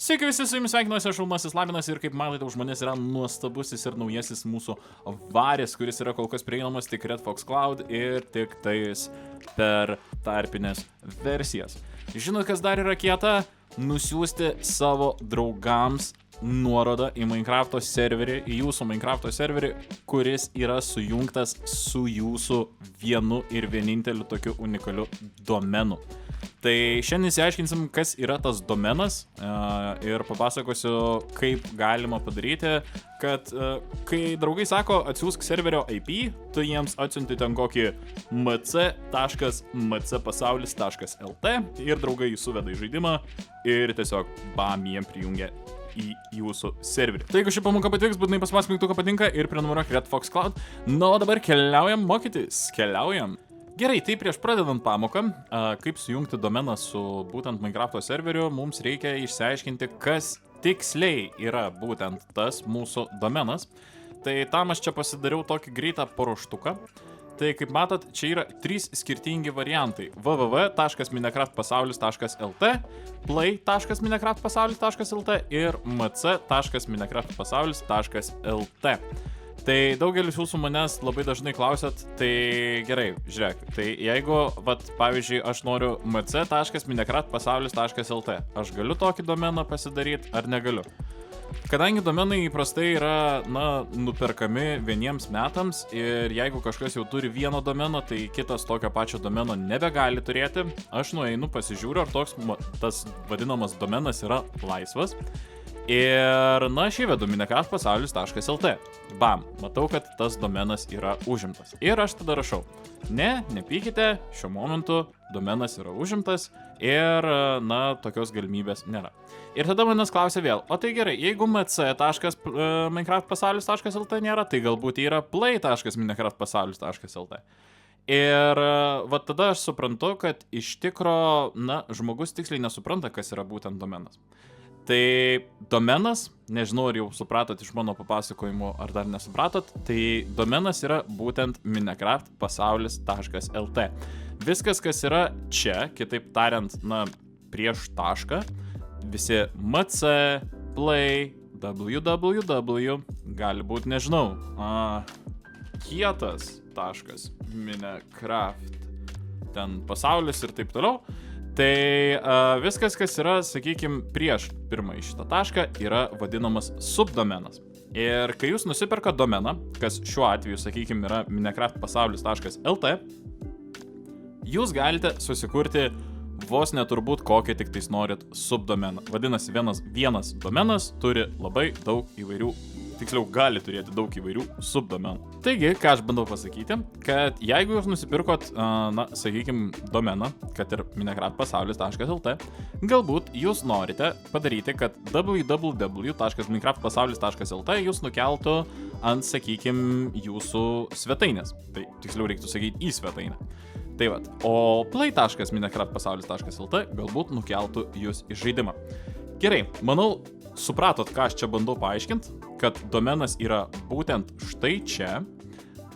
Sveiki visi, su jumis sveikinuosi, aš Šalmasis Labinas ir kaip matote, už manęs yra nuostabusis ir naujasis mūsų varis, kuris yra kol kas prieinamas tik Red Fox Cloud ir tik tais per tarpinės versijas. Žinot, kas dar yra kieta? Nusiųsti savo draugams nuorodą į Minecrafto serverį, į jūsų Minecrafto serverį, kuris yra sujungtas su jūsų vienu ir vieninteliu tokiu unikaliu domenu. Tai šiandien įsiaiškinsim, kas yra tas domenas ir papasakosiu, kaip galima padaryti, kad kai draugai sako atsiųsk serverio IP, tu jiems atsiunti ten kokį mc.mcpasaulis.lt ir draugai jį suveda į žaidimą ir tiesiog bam, jiem prijungia į jūsų serverį. Tai jeigu ši pamoka patiks, būtinai paspaus mygtuką patinka ir prenumeruok Red Fox Cloud. Na, o dabar keliaujam mokytis, keliaujam. Gerai, tai prieš pradedant pamoką, kaip sujungti domeną su būtent Minecrafto serveriu, mums reikia išsiaiškinti, kas tiksliai yra būtent tas mūsų domenas. Tai tam aš čia pasidariau tokį greitą paruoštuką. Tai kaip matot, čia yra 3 skirtingi variantai: www.minecraftpasaulis.lt, play.minecraftpasaulis.lt ir mc.minecraftpasaulis.lt. Tai daugelis jūsų manęs labai dažnai klausėt, tai gerai, žiūrėk, tai jeigu, pavyzdžiui, aš noriu mc.minecraftpasaulis.lt, aš galiu tokį domeną pasidaryti ar negaliu? Kadangi domenai įprastai yra, nuperkami vieniems metams ir jeigu kažkas jau turi vieną domeną, tai kitas tokio pačio domeno nebegali turėti, aš nueinu, pasižiūriu, ar tas vadinamas domenas yra laisvas. Ir, aš įvedu minecraftpasaulis.lt. Bam, matau, kad tas domenas yra užimtas. Ir aš tada rašau: nepykite, šiuo momentu domenas yra užimtas ir, tokios galimybės nėra. Ir tada manęs klausia vėl: o tai gerai, jeigu mc.minecraftpasaulis.lt nėra, tai galbūt yra play.minecraftpasaulis.lt. Ir tada aš suprantu, kad iš tikro, žmogus tiksliai nesupranta, kas yra būtent domenas. Tai domenas, nežinau, ar jau supratot iš mano papasakojimo, ar dar nesupratot, tai domenas yra būtent minecraftpasaulis.lt. Viskas, kas yra čia, kitaip tariant, prieš tašką, visi mc, play, www, gali būti, nežinau, kietas taškas, minecraft, ten pasaulis ir taip toliau. Tai viskas, kas yra, sakykime, prieš pirmąjį šitą tašką, yra vadinamas subdomenas. Ir kai jūs nusiperkat domeną, kas šiuo atveju, sakykime, yra minecraftpasaulis.lt, jūs galite susikurti vos neturbūt kokį tik tais norit subdomeną. Vadinasi, vienas domenas turi labai daug įvairių, tiksliau gali turėti daug įvairių subdomenų. Taigi, ką aš bandau pasakyti, kad jeigu jūs nusipirkot, sakykime, domeną, kad ir minecraftpasaulis.lt, galbūt jūs norite padaryti, kad www.minecraftpasaulis.lt jūs nukeltų ant, sakykime, jūsų svetainės. Tai tiksliau reiktų sakyti į svetainę. Tai o play.minecraftpasaulis.lt galbūt nukeltų jūs į žaidimą. Gerai, manau, supratot, ką aš čia bandau paaiškinti, kad domenas yra būtent štai čia.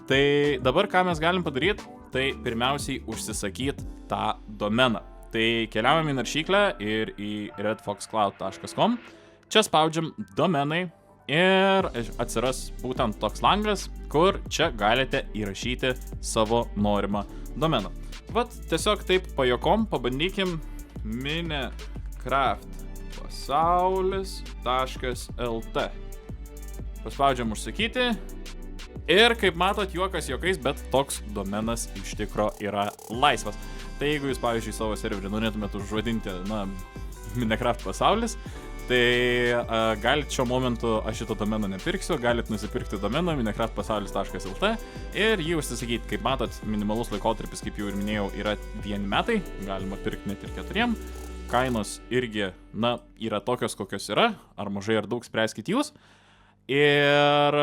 Tai dabar ką mes galim padaryti, tai pirmiausiai užsisakyti tą domeną. Tai keliaujam į naršyklę ir į redfoxcloud.com. Čia spaudžiam domenai ir atsiras būtent toks langas, kur čia galite įrašyti savo norimą domeną. Tiesiog taip pajuokom pabandykim minecraftpasaulis.lt. Paspaudžiam užsakyti ir, kaip matot, juokas juokais, bet toks domenas iš tikro yra laisvas. Tai jeigu jūs, pavyzdžiui, savo serverį norėtumėte užvadinti, Minecraft pasaulis, tai galit šiuo momentu, aš šito domeną nepirksiu, galit nusipirkti domeną minecraftpasaulis.lt ir jį užsisakyti. Kaip matot, minimalus laikotarpis, kaip jau ir minėjau, yra 1 metai, galima pirkti net ir 4. Kainos irgi, yra tokios, kokios yra, ar mažai ar daug spręskit jūs. Ir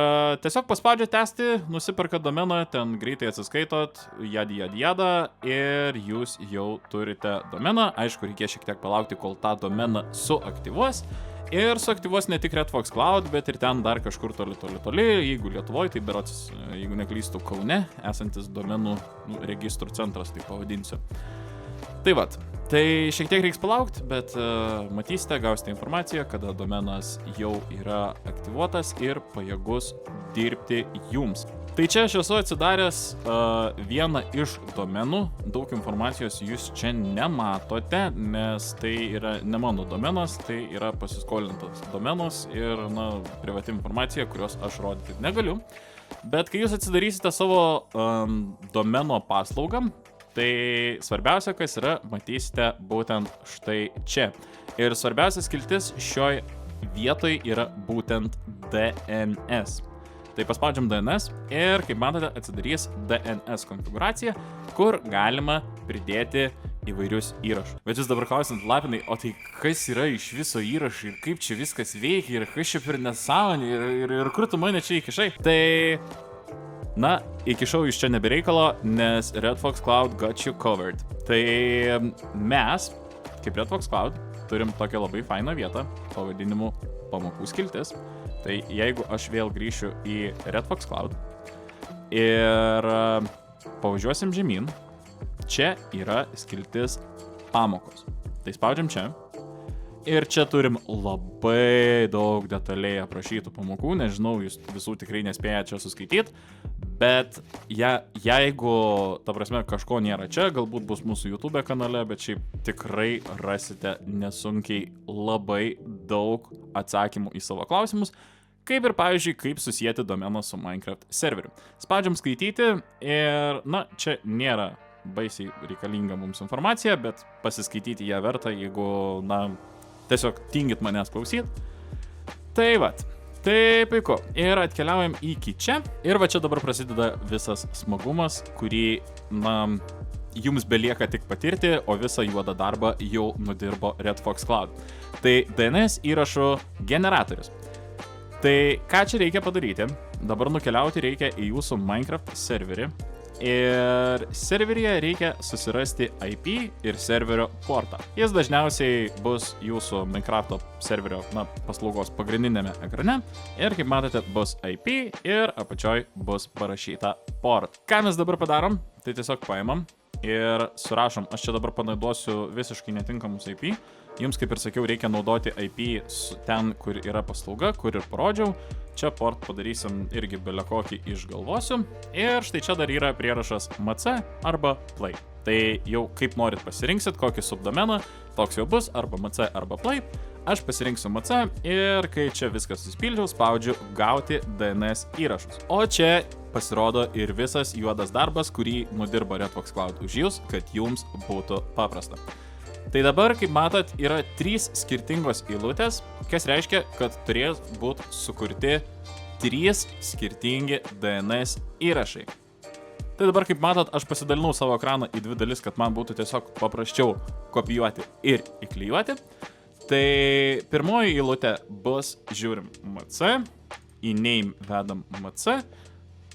tiesiog paspaudžia tęsti, nusiperkat domeną, ten greitai atsiskaitot, jada, ir jūs jau turite domeną. Aišku, reikės šiek tiek palaukti, kol tą domeną suaktyvuos. Ir suaktyvuos ne tik Red Fox Cloud, bet ir ten dar kažkur toli. Jeigu Lietuvoje, tai berods, jeigu neklystu, Kaune, esantis domenų registrų centras, tai pavadinsiu. Tai vat, tai šiek tiek reiks palaukti, bet matysite, gausite informaciją, kada domenas jau yra aktyvuotas ir pajėgus dirbti jums. Tai čia aš esu atsidaręs vieną iš domenų, daug informacijos jūs čia nematote, nes tai yra ne mano domenas, tai yra pasiskolintas domenas ir, privati informacija, kurios aš rodyti negaliu. Bet kai jūs atsidarysite savo domeno paslaugą, tai svarbiausia, kas yra, matysite būtent štai čia. Ir svarbiausia skiltis šioj vietoj yra būtent DNS. Tai paspaudžiam DNS ir, kaip matote, atsidarys DNS konfiguracija, kur galima pridėti įvairius įrašus. Bet jūs dabar klausant, Lapinai, o tai kas yra iš viso įrašų ir kaip čia viskas veikia ir kas čia per nesąmonė ir kur tu mane čia įkišai? Tai, įkišau jūs čia nebereikalo, nes Red Fox Cloud got you covered. Tai mes, kaip Red Fox Cloud, turim tokią labai fainą vietą, pavadinimu pamokų skiltis. Tai jeigu aš vėl grįšiu į Red Fox Cloud ir pavažiuosim žemyn, čia yra skiltis pamokos. Tai spaudžiam čia. Ir čia turim labai daug detaliai aprašytų pamokų, nežinau, jūs visų tikrai nespėja čia suskaityti, bet jeigu, ta prasme, kažko nėra čia, galbūt bus mūsų YouTube kanale, bet šiaip tikrai rasite nesunkiai labai daug atsakymų į savo klausimus, kaip ir, pavyzdžiui, kaip susijęti domeną su Minecraft serveriu. Spaudžiam skaityti ir, čia nėra baisiai reikalinga mums informacija, bet pasiskaityti ją verta, jeigu, tiesiog tingit manęs klausyti. Tai vat, tai puiku. Ir atkeliaujam iki čia. Ir va čia dabar prasideda visas smagumas, kurį, jums belieka tik patirti, o visą juodą darbą jau nudirbo Red Fox Cloud. Tai DNS įrašų generatorius. Tai ką čia reikia padaryti? Dabar nukeliauti reikia į jūsų Minecraft serverį. Ir serveryje reikia susirasti IP ir serverio portą. Jis dažniausiai bus jūsų Minecraft serverio paslaugos pagrindinėme ekrane. Ir kaip matote, bus IP ir apačioj bus parašyta port. Ką mes dabar padarom? Tai tiesiog paimam ir surašom. Aš čia dabar panaudosiu visiškai netinkamus IP. Jums, kaip ir sakiau, reikia naudoti IP ten, kur yra paslauga, kur ir parodžiau. Čia port padarysim irgi belekokį išgalvosiu. Ir štai čia dar yra prierašas MC arba Play. Tai jau kaip norit pasirinksit, kokį subdomeną, toks jau bus, arba MC arba Play. Aš pasirinksiu MC ir kai čia viskas suspildžiau, spaudžiu gauti DNS įrašus. O čia pasirodo ir visas juodas darbas, kurį nudirbo Red Fox Cloud už jūs, kad jums būtų paprasta. Tai dabar, kaip matot, yra 3 skirtingos eilutės, kas reiškia, kad turės būti sukurti 3 skirtingi DNS įrašai. Tai dabar, kaip matot, aš pasidalinau savo ekraną į 2 dalis, kad man būtų tiesiog paprasčiau kopijuoti ir įklijuoti. Tai pirmoji eilutė bus, žiūrim MC, į name vedam MC,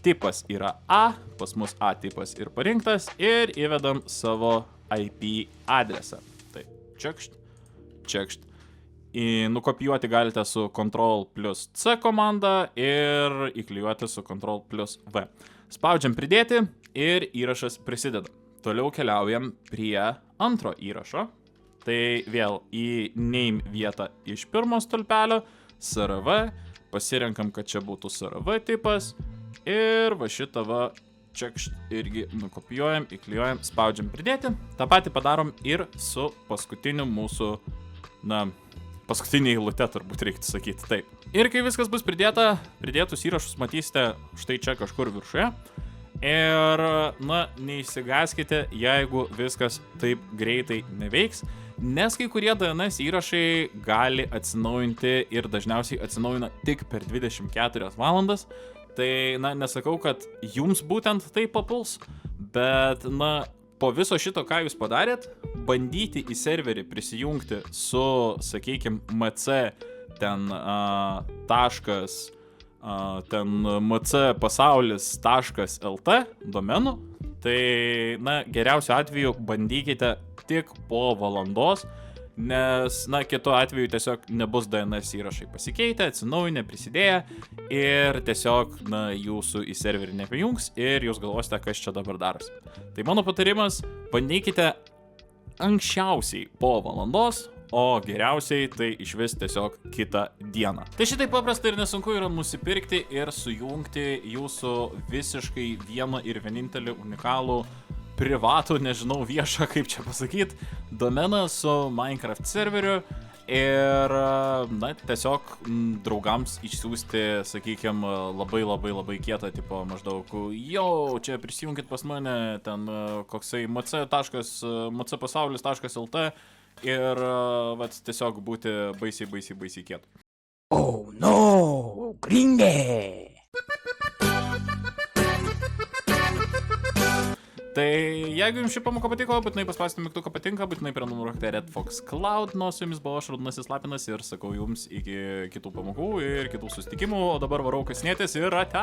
tipas yra A, pas mus A tipas ir parinktas ir įvedam savo IP adresą. Čekšt. Nukopijuoti galite su Ctrl+C komanda ir įklijuoti su Ctrl+V. Spaudžiam pridėti ir įrašas prisideda. Toliau keliaujam prie antro įrašo. Tai vėl į name vietą iš pirmo stulpelio, SRV, pasirenkam, kad čia būtų SRV tipas ir va šitą va čekšt irgi nukopijuojam, įklijuojam, spaudžiam pridėti. Ta patį padarom ir su paskutiniu mūsų, paskutinė eilute turbūt reiktų sakyti taip. Ir kai viskas bus pridėta, pridėtus įrašus matysite štai čia kažkur viršuje. Ir, neįsigaskite, jeigu viskas taip greitai neveiks, nes kai kurie DNS įrašai gali atsinaujinti ir dažniausiai atsinaujina tik per 24 valandas. Tai, nesakau, kad jums būtent tai papuls, bet, po viso šito, ką jūs padarėt, bandyti į serverį prisijungti su, sakykime, MC, ten mcpasaulis.lt domenu, tai, geriausiu atveju bandykite tik po valandos, nes, kitu atveju tiesiog nebus DNS įrašai pasikeitę, atsinaujinę, prisidėję ir tiesiog, jūsų į serverį neprijungs ir jūs galvosite, kas čia dabar darosi. Tai mano patarimas, bandykite anksčiausiai po valandos, o geriausiai tai išvis tiesiog kitą dieną. Tai šitai paprasta ir nesunku yra nusipirkti ir sujungti jūsų visiškai vieną ir vienintelį unikalų privatų, nežinau viešą, kaip čia pasakyti, domeną su Minecraft serveriu ir, na, tiesiog draugams išsiųsti, sakykime, labai kietą, tipo, maždaug, jau, čia prisijungit pas mane, ten koksai mcpasaulis.lt ir, vat, tiesiog būti baisiai kietu. Oh no, gringe! Tai jeigu jums ši pamoka patiko, būtinai paspauskite mygtuką patinka, būtinai prenumeruokite Red Fox Cloud, nu su jumis buvo aš, Raudonasis Lapinas, ir sakau jums iki kitų pamokų ir kitų susitikimų, o dabar varau kasinėtis ir ate!